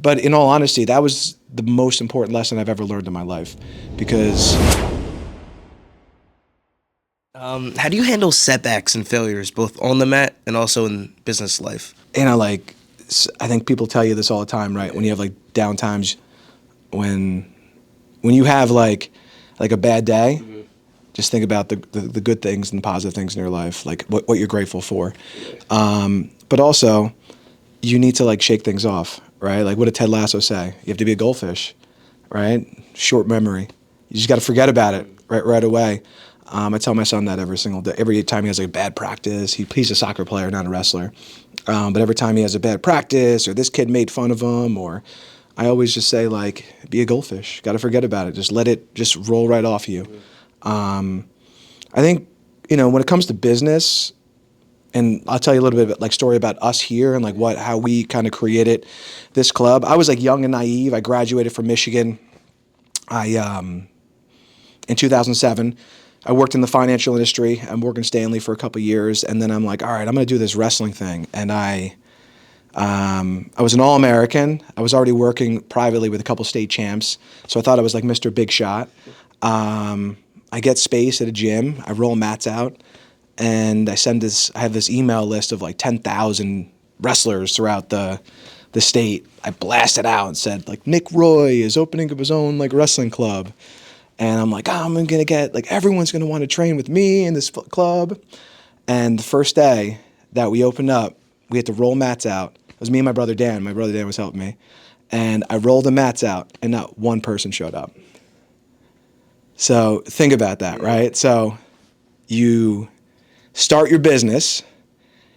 But in all honesty, that was the most important lesson I've ever learned in my life, because How do you handle setbacks and failures, both on the mat and also in business life? like I think people tell you this all the time, right? When you have like down times, when you have like a bad day, just think about the good things and the positive things in your life, like what you're grateful for. But also, you need to like shake things off, right? Like what did Ted Lasso say? You have to be a goldfish, right? Short memory. You just got to forget about it right away. I tell my son that every single day. Every time he has like a bad practice, he's a soccer player, not a wrestler. But every time he has a bad practice, or this kid made fun of him, or I always just say like, be a goldfish. Got to forget about it. Just let it just roll right off you. I think when it comes to business, and I'll tell you a little bit of like story about us here and like how we kind of created this club. I was like young and naive. I graduated from Michigan. In 2007, I worked in the financial industry at Morgan Stanley for a couple of years, and then I'm like, all right, I'm going to do this wrestling thing. And I was an All-American. I was already working privately with a couple state champs, so I thought I was like Mr. Big Shot. I get space at a gym. I roll mats out, and I have this email list of like 10,000 wrestlers throughout the state. I blasted out and said like, Nick Roy is opening up his own like wrestling club. And I'm like, I'm going to get, like, everyone's going to want to train with me in this club. And the first day that we opened up, we had to roll mats out. It was me and my brother Dan. My brother Dan was helping me. And I rolled the mats out, and not one person showed up. So think about that, right? So you start your business.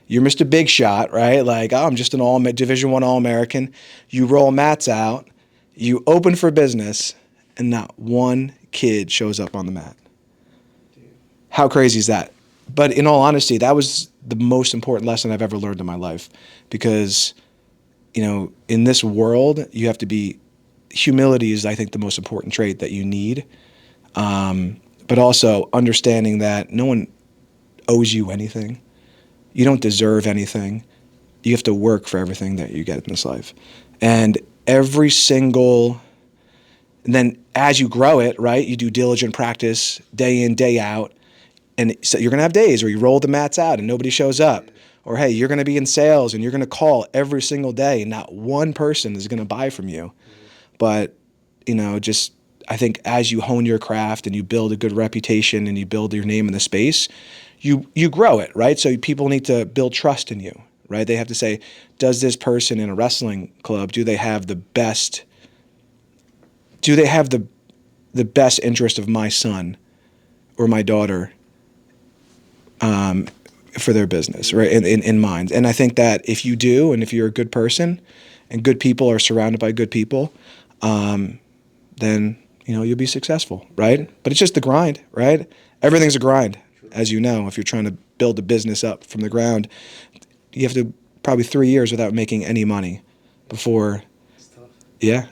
You're Mr. Big Shot, right? Like, oh, I'm just an Division I All-American. You roll mats out. You open for business, and not one kid shows up on the mat. How crazy is that? But in all honesty, that was the most important lesson I've ever learned in my life, because, in this world, you have to be, humility is, I think, the most important trait that you need. But also understanding that no one owes you anything. You don't deserve anything. You have to work for everything that you get in this life. And then as you grow it, right, you do diligent practice day in, day out. And so you're going to have days where you roll the mats out and nobody shows up. Or, hey, you're going to be in sales and you're going to call every single day and not one person is going to buy from you. But, I think as you hone your craft and you build a good reputation and you build your name in the space, you grow it, right? So people need to build trust in you, right? They have to say, does this person in a wrestling club, do they have the best interest of my son or my daughter for their business, right, in mind? And I think that if you do, and if you're a good person and good people are surrounded by good people, then you'll be successful, right? But it's just the grind, right? Everything's a grind, as you know. If you're trying to build a business up from the ground, you have to probably 3 years without making any money before. It's tough. Yeah.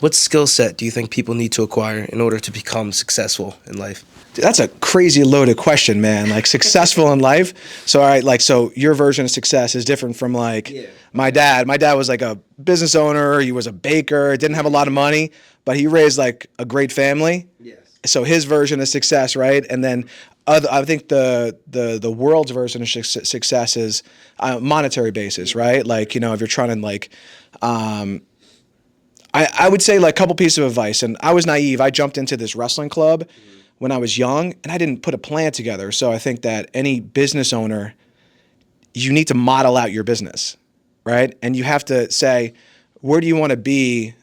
What skill set do you think people need to acquire in order to become successful in life? Dude, that's a crazy loaded question, man. Like, successful in life. So, all right, so your version of success is different from my dad. My dad was like a business owner. He was a baker, didn't have a lot of money, but he raised like a great family. Yes. So his version of success, right? And then I think the world's version of success is monetary basis, right? Like, if you're trying to I would say like a couple pieces of advice, and I was naive. I jumped into this wrestling club when I was young, and I didn't put a plan together. So I think that any business owner, you need to model out your business, right? And you have to say, where do you want to be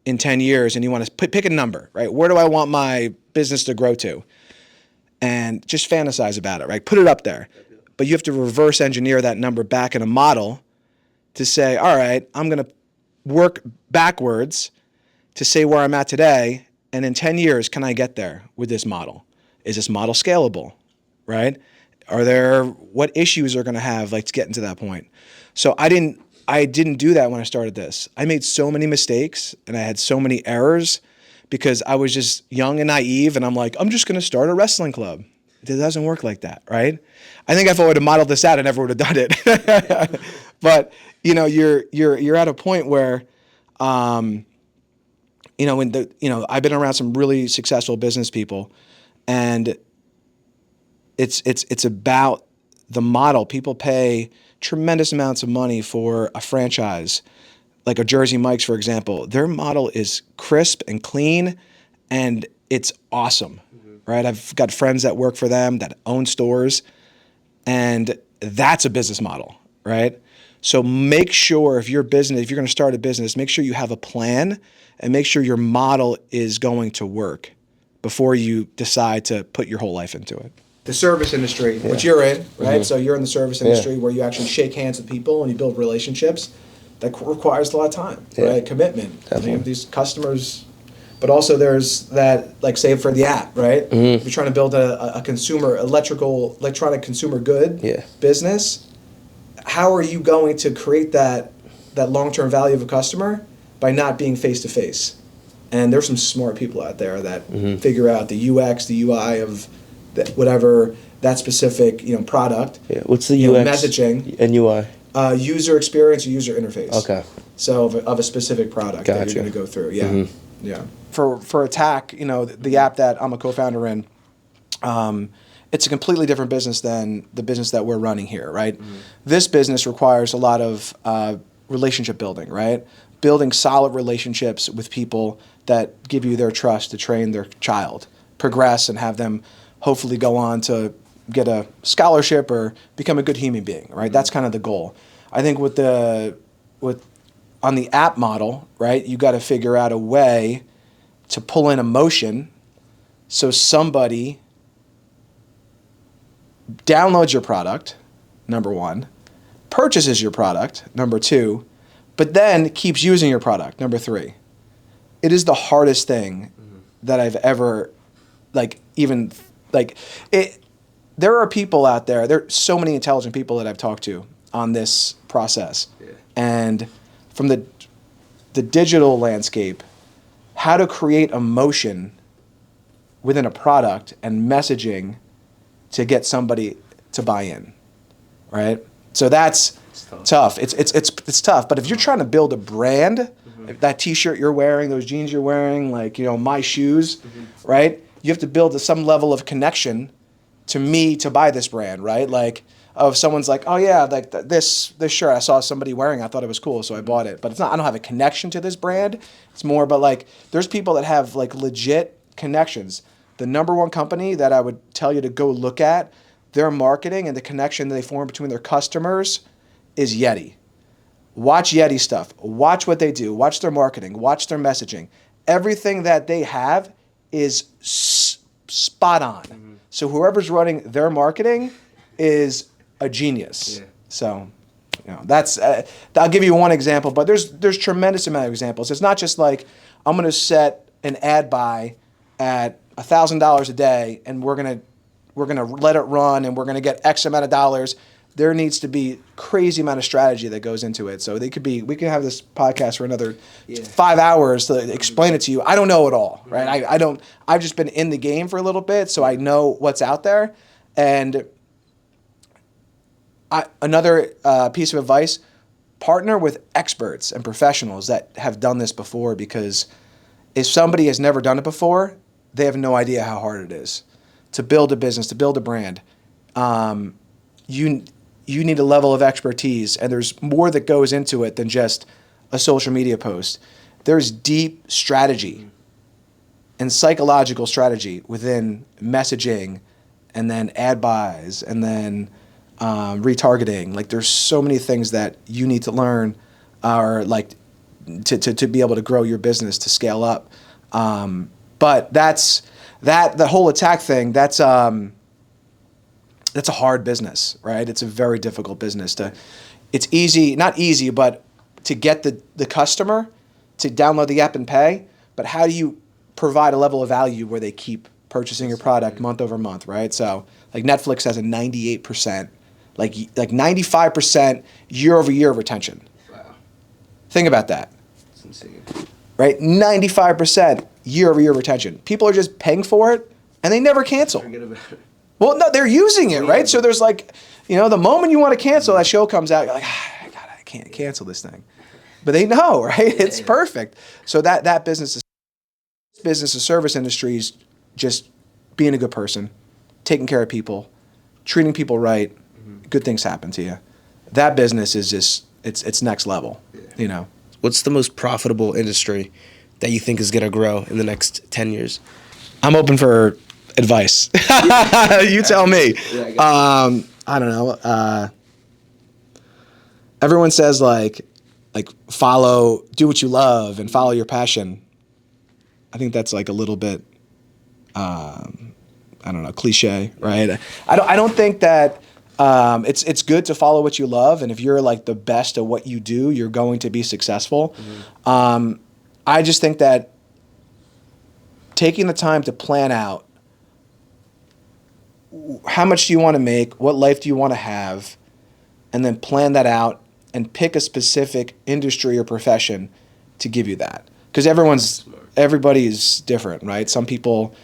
in 10 years? And you want to pick a number, right? Where do I want my business to grow to? And just fantasize about it, right? Put it up there. But you have to reverse engineer that number back in a model to say, all right, I'm going to work backwards to say where I'm at today, and in 10 years, can I get there with this model? Is this model scalable, right? What issues are going to have to get into that point? So I didn't do that when I started this. I made so many mistakes and I had so many errors because I was just young and naive, and I'm like, I'm just going to start a wrestling club. It doesn't work like that, right? I think if I would have modeled this out, I never would have done it. But you're at a point where I've been around some really successful business people, and it's about the model. People pay tremendous amounts of money for a franchise, like a Jersey Mike's, for example. Their model is crisp and clean, and it's awesome, right? I've got friends that work for them that own stores, and that's a business model, right? So make sure if you're going to start a business, make sure you have a plan and make sure your model is going to work before you decide to put your whole life into it. The service industry, which you're in, right? So you're in the service industry where you actually shake hands with people and you build relationships. That requires a lot of time, right? Commitment. I mean, these customers, but also there's that, like, say for the app, right? If you're trying to build a consumer electronic consumer good business, how are you going to create that long-term value of a customer by not being face-to-face? And there's some smart people out there that figure out the UX, the UI of whatever that specific product. Yeah. What's the UX messaging and UI? User experience or user interface. Okay. So of a specific product that you're going to go through. Yeah. Yeah. For Attack, the app that I'm a co-founder in, it's a completely different business than the business that we're running here, right? This business requires a lot of relationship building, right? Building solid relationships with people that give you their trust to train their child, progress, and have them hopefully go on to get a scholarship or become a good human being, right? That's kind of the goal. I think on the app model, right, you got to figure out a way to pull in emotion so somebody downloads your product, number one, purchases your product, number two, but then keeps using your product, number three. It is the hardest thing that I've ever, there are people out there, there are so many intelligent people that I've talked to on this process. And from the digital landscape, how to create emotion within a product and messaging to get somebody to buy in, right? So that's tough. It's tough. But if you're trying to build a brand, that T-shirt you're wearing, those jeans you're wearing, my shoes, right? You have to build some level of connection to me to buy this brand, right? Like, if someone's like, oh yeah, like this shirt I saw somebody wearing, I thought it was cool, so I bought it. But it's not. I don't have a connection to this brand. It's more, but there's people that have legit connections. The number one company that I would tell you to go look at, their marketing and the connection that they form between their customers is Yeti. Watch Yeti stuff. Watch what they do. Watch their marketing. Watch their messaging. Everything that they have is spot on. So whoever's running their marketing is a genius. So, that's. I'll give you one example, but there's tremendous amount of examples. It's not just like I'm going to set an ad buy at $1,000 a day, and we're gonna let it run, and we're gonna get X amount of dollars. There needs to be crazy amount of strategy that goes into it. So we can have this podcast for another 5 hours to explain it to you. I don't know it all, right? I've just been in the game for a little bit, so I know what's out there. And another piece of advice: partner with experts and professionals that have done this before, because if somebody has never done it before, they have no idea how hard it is to build a business, to build a brand. You need a level of expertise, and there's more that goes into it than just a social media post. There's deep strategy and psychological strategy within messaging, and then ad buys, and then retargeting. There's so many things that you need to learn, or to be able to grow your business, to scale up. But the whole Attack thing, that's a hard business, right? It's a very difficult business it's easy, not easy, but to get the customer to download the app and pay. But how do you provide a level of value where they keep purchasing your product month over month, right? So Netflix has a 98%, 95% year over year retention. Wow. Think about that. That's insane. Right? 95% year over year retention. People are just paying for it and they never cancel. Forget about it. Well, no, they're using it, right? So there's the moment you want to cancel, that show comes out, you're like, God, I can't cancel this thing. but they know, right? It's perfect. So that business, the service industry is just being a good person, taking care of people, treating people right. Good things happen to you. That business is just it's next level, you know. What's the most profitable industry that you think is going to grow in the next 10 years? I'm open for advice. You tell me. I don't know. Everyone says like do what you love and follow your passion. I think that's like a little bit, I don't know, cliche, right? I don't think that it's good to follow what you love, and if you're like the best at what you do, you're going to be successful. I just think that taking the time to plan out how much do you want to make, what life do you want to have, and then plan that out and pick a specific industry or profession to give you that. Because everybody's different, right? Some people,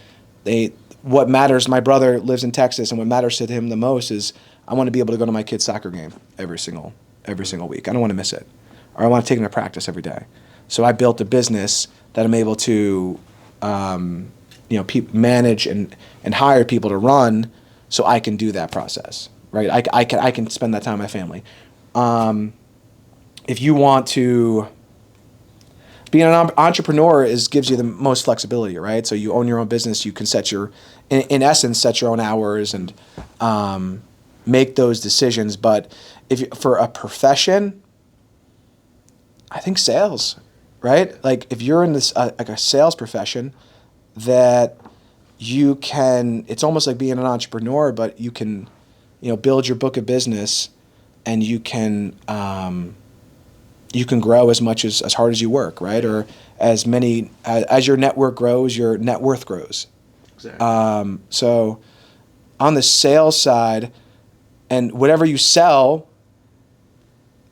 what matters, my brother lives in Texas, and what matters to him the most is I want to be able to go to my kid's soccer game every single week. I don't want to miss it. Or I want to take him to practice every day. So I built a business that I'm able to manage and hire people to run so I can do that process, right? I can spend that time with my family. If you want to being an entrepreneur gives you the most flexibility, right? So you own your own business. You can in essence, set your own hours and make those decisions. But for a profession, I think sales, right? Like if you're in this like a sales profession, that you can. It's almost like being an entrepreneur, but you can, build your book of business, and you can grow as hard as you work, right? Or as your network grows, your net worth grows. Exactly. So on the sales side, and whatever you sell,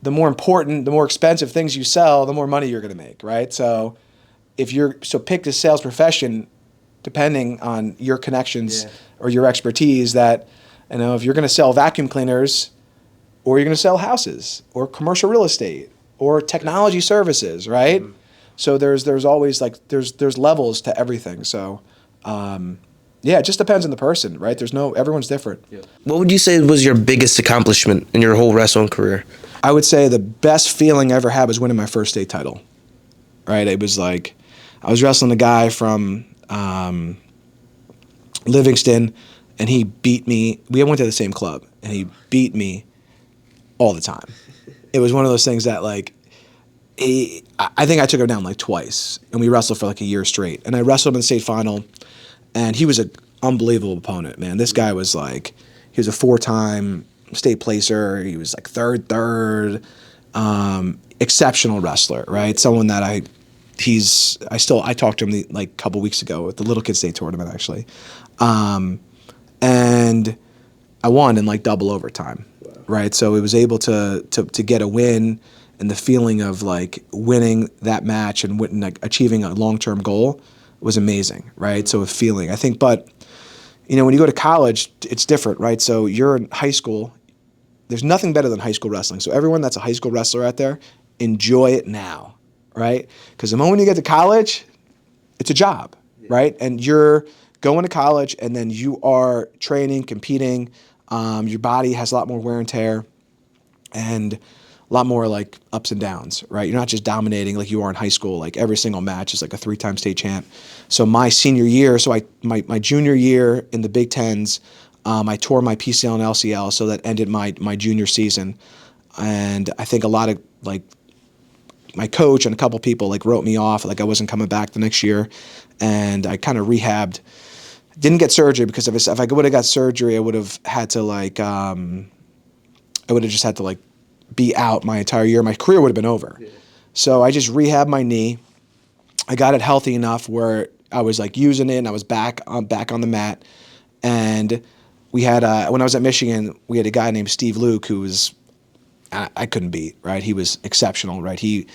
the more expensive things you sell, the more money you're going to make, right? So pick the sales profession depending on your connections or your expertise. That if you're going to sell vacuum cleaners, or you're going to sell houses, or commercial real estate, or technology services, right? Mm-hmm. So there's always there's levels to everything. So it just depends on the person, right? Everyone's different. Yeah. What would you say was your biggest accomplishment in your whole wrestling career? I would say the best feeling I ever had was winning my first state title, right? It was like I was wrestling a guy from Livingston, and he beat me. We went to the same club, and he beat me all the time. It was one of those things that I think I took him down twice, and we wrestled for a year straight. And I wrestled him in the state final, and he was an unbelievable opponent, man. This guy was he was a 4-time state placer. He was third, exceptional wrestler, right? Someone that I talked to him a couple weeks ago at the Little Kids State tournament, actually. And I won in double overtime. Wow. Right? So it was able to get a win, and the feeling of winning that match and achieving a long-term goal was amazing, right? Mm-hmm. So a feeling, I think, but when you go to college, it's different, right? So you're in high school, there's nothing better than high school wrestling. So everyone that's a high school wrestler out there, enjoy it now, right? Because the moment you get to college, it's a job, right? And you're going to college, and then you are training, competing. Your body has a lot more wear and tear, and a lot more ups and downs, right? You're not just dominating like you are in high school. Every single match is a 3-time state champ. So my senior year, my junior year in the Big Tens, I tore my PCL and LCL, so that ended my junior season. And I think a lot of my coach and a couple people wrote me off, I wasn't coming back the next year, and I kind of rehabbed. Didn't get surgery because if I would have got surgery, I would have had to just had to be out my entire year. My career would have been over. Yeah. So I just rehabbed my knee. I got it healthy enough where I was using it, and I was back on the mat. And we had when I was at Michigan, we had a guy named Steve Luke who was I couldn't beat, right? He was exceptional, right? He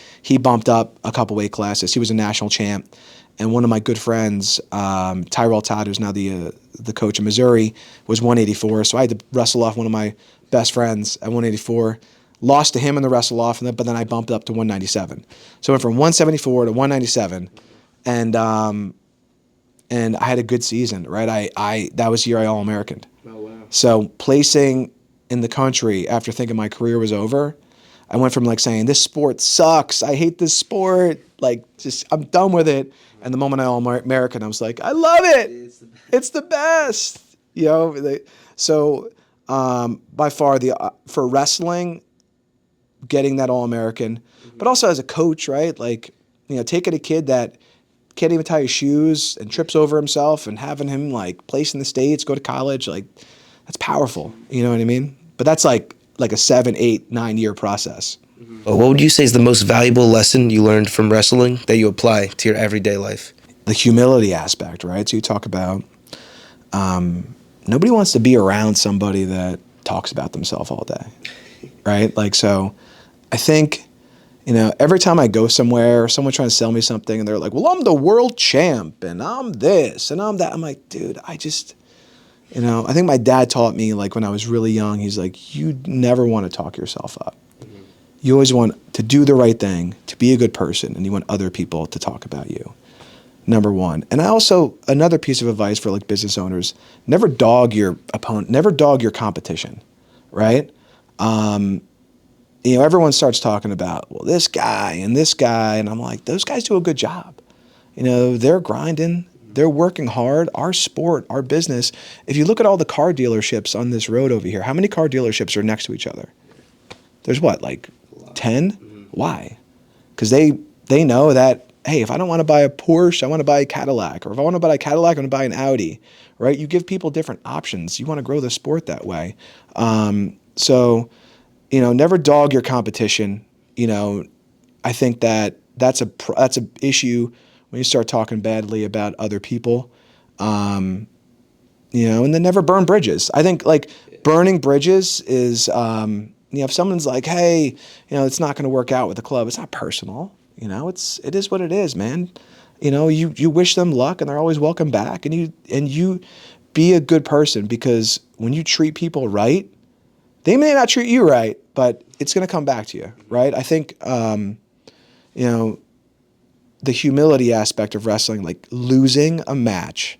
bumped up a couple weight classes. He was a national champ. And one of my good friends, Tyrell Todd, who's now the coach in Missouri, was 184. So I had to wrestle off one of my best friends at 184. lost to him in the wrestle off, but then I bumped up to 197. So I went from 174 to 197, and I had a good season, right? I that was the year I All-Americaned. Oh, wow. So placing in the country after thinking my career was over, I went from like saying, this sport sucks, I hate this sport, like just I'm done with it. And the moment I All-American, I was like, I love it. It's the best. You know, so by far for wrestling, getting that All-American, but also as a coach, right? Like, you know, taking a kid that can't even tie his shoes and trips over himself and having him like place in the States, go to college, like that's powerful. You know what I mean? But that's like a 7, 8, 9 year process. What would you say is the most valuable lesson you learned from wrestling that you apply to your everyday life? The humility aspect, right? So you talk about nobody wants to be around somebody that talks about themselves all day, right? Like, so I think, you know, every time I go somewhere, someone trying to sell me something and they're like, well, I'm the world champ and I'm this and I'm that. I'm like, dude, I think my dad taught me, like, when I was really young, he's like, you never want to talk yourself up. Mm-hmm. You always want to do the right thing, to be a good person, and you want other people to talk about you. Number one. And another piece of advice for like business owners, never dog your opponent, never dog your competition, right? You know, everyone starts talking about, well, this guy, and I'm like, those guys do a good job. You know, they're grinding, they're working hard. Our sport, our business, if you look at all the car dealerships on this road over here, how many car dealerships are next to each other? There's what, like 10? Mm-hmm. Why? Because they know that, hey, if I don't want to buy a Porsche, I want to buy a Cadillac. Or if I want to buy a Cadillac, I'm going to buy an Audi, right? You give people different options. You want to grow the sport that way. So, you know, never dog your competition. You know, I think that's a issue when you start talking badly about other people. You know, and then never burn bridges. I think like burning bridges is, you know, if someone's like, hey, you know, it's not going to work out with the club, it's not personal. You know, it is what it is, man. You know, you wish them luck and they're always welcome back, and you be a good person, because when you treat people right, they may not treat you right, but it's going to come back to you, right? I think, you know, the humility aspect of wrestling, like losing a match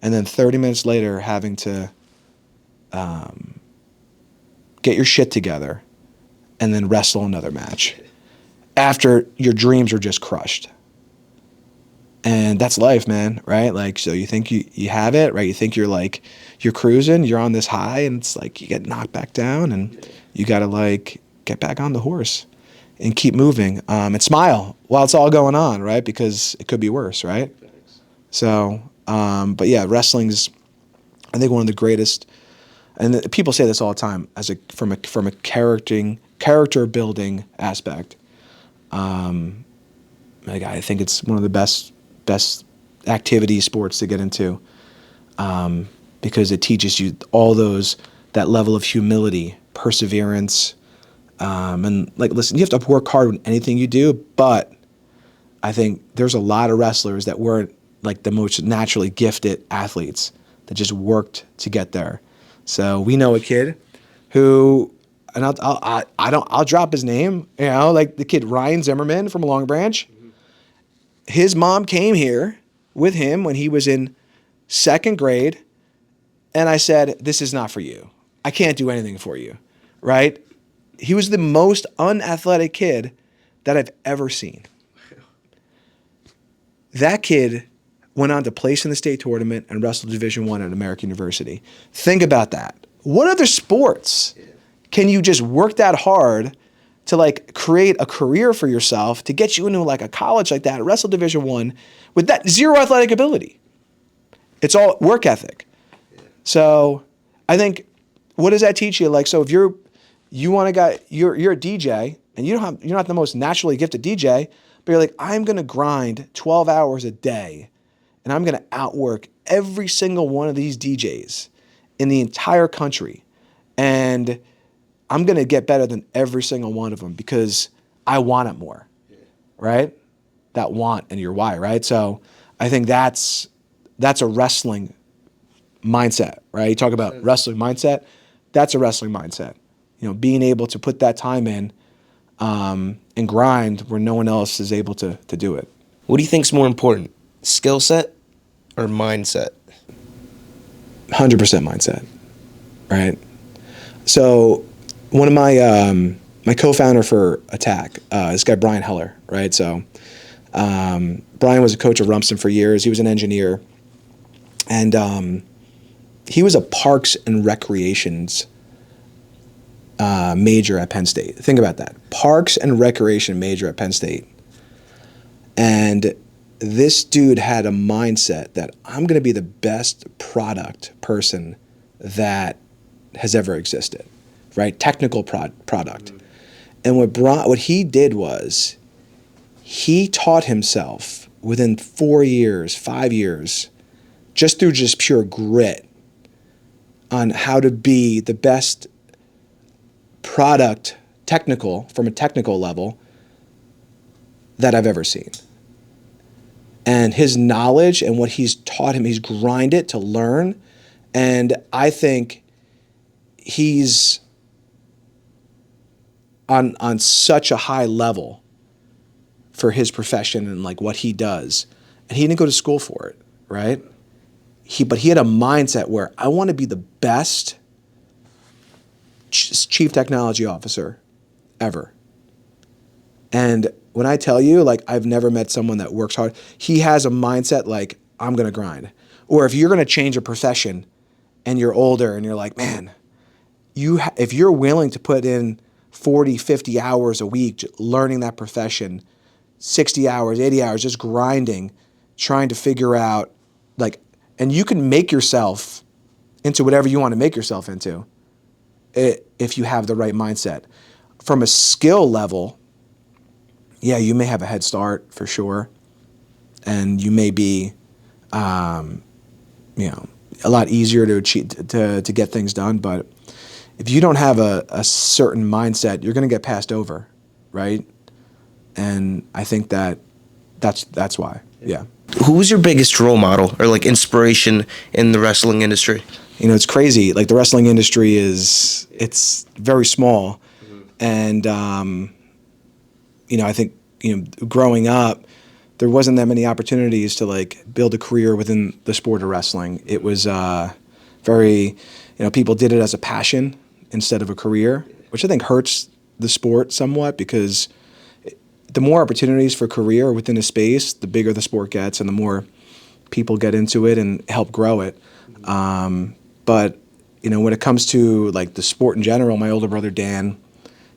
and then 30 minutes later having to get your shit together and then wrestle another match after your dreams are just crushed. And that's life, man, right? Like, so you think you have it, right? You think you're cruising, you're on this high, and it's like you get knocked back down, and you got to like get back on the horse and keep moving, and smile while it's all going on, right? Because it could be worse, right? So, but yeah, wrestling's, I think, one of the greatest, and people say this all the time, from a character building aspect. Like, I think it's one of the best activity sports to get into, because it teaches you that level of humility, perseverance, and like, listen, you have to work hard in anything you do, but I think there's a lot of wrestlers that weren't like the most naturally gifted athletes that just worked to get there. So we know a kid who, and I'll drop his name, you know, like the kid Ryan Zimmerman from Long Branch. Mm-hmm. His mom came here with him when he was in 2nd grade, and I said, this is not for you. I can't do anything for you, right? He was the most unathletic kid that I've ever seen. That kid went on to place in the state tournament and wrestled Division I at American University. Think about that. What other sports can you just work that hard to like create a career for yourself, to get you into like a college like that, wrestle Division I, with that zero athletic ability? It's all work ethic. So I think, what does that teach you? Like, so if you're a DJ and you're not the most naturally gifted DJ, but you're like, I'm going to grind 12 hours a day and I'm going to outwork every single one of these DJs in the entire country. And I'm going to get better than every single one of them because I want it more, right? That want and your why, right? So I think that's a wrestling mindset, right? You talk about wrestling mindset. That's a wrestling mindset. being able to put that time in and grind where no one else is able to do it. What do you think's more important, skill set or mindset? 100% mindset, right? So one of my co-founder for Attack, this guy Brian Heller, right? So Brian was a coach of Rumston for years. He was an engineer, and he was a parks and recreations major at Penn State. Think about that. Parks and recreation major at Penn State. And this dude had a mindset that I'm going to be the best product person that has ever existed, right? Technical product. And what he did was he taught himself within 4 years, 5 years, just through just pure grit on how to be the best product from a technical level that I've ever seen. And his knowledge and what he's taught him, he's grinded to learn. And I think he's on such a high level for his profession and like what he does. And he didn't go to school for it, right? But he had a mindset where I want to be the best chief technology officer ever. And when I tell you, like, I've never met someone that works hard, he has a mindset like, I'm going to grind. Or if you're going to change a profession and you're older and you're like, man, if you're willing to put in 40, 50 hours a week learning that profession, 60 hours, 80 hours, just grinding, trying to figure out, like, and you can make yourself into whatever you want to make yourself into if you have the right mindset. From a skill level, yeah, you may have a head start for sure, and you may be, a lot easier to achieve, to get things done. But if you don't have a certain mindset, you're going to get passed over, right? And I think that's why. Yeah. Who was your biggest role model or like inspiration in the wrestling industry? It's crazy. Like the wrestling industry it's very small, and I think growing up, there wasn't that many opportunities to like build a career within the sport of wrestling. It was very, people did it as a passion instead of a career, which I think hurts the sport somewhat, because the more opportunities for career within a space, the bigger the sport gets and the more people get into it and help grow it. But when it comes to like the sport in general, my older brother Dan,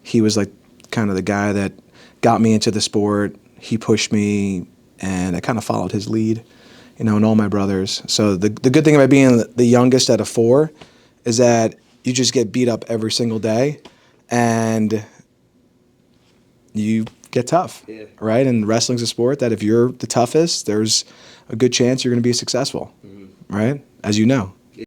he was like kind of the guy that got me into the sport. He pushed me, and I kind of followed his lead, and all my brothers. So the good thing about being the youngest out of 4 is that you just get beat up every single day, and you get tough, right? And wrestling's a sport that if you're the toughest, there's a good chance you're going to be successful, right? As you know.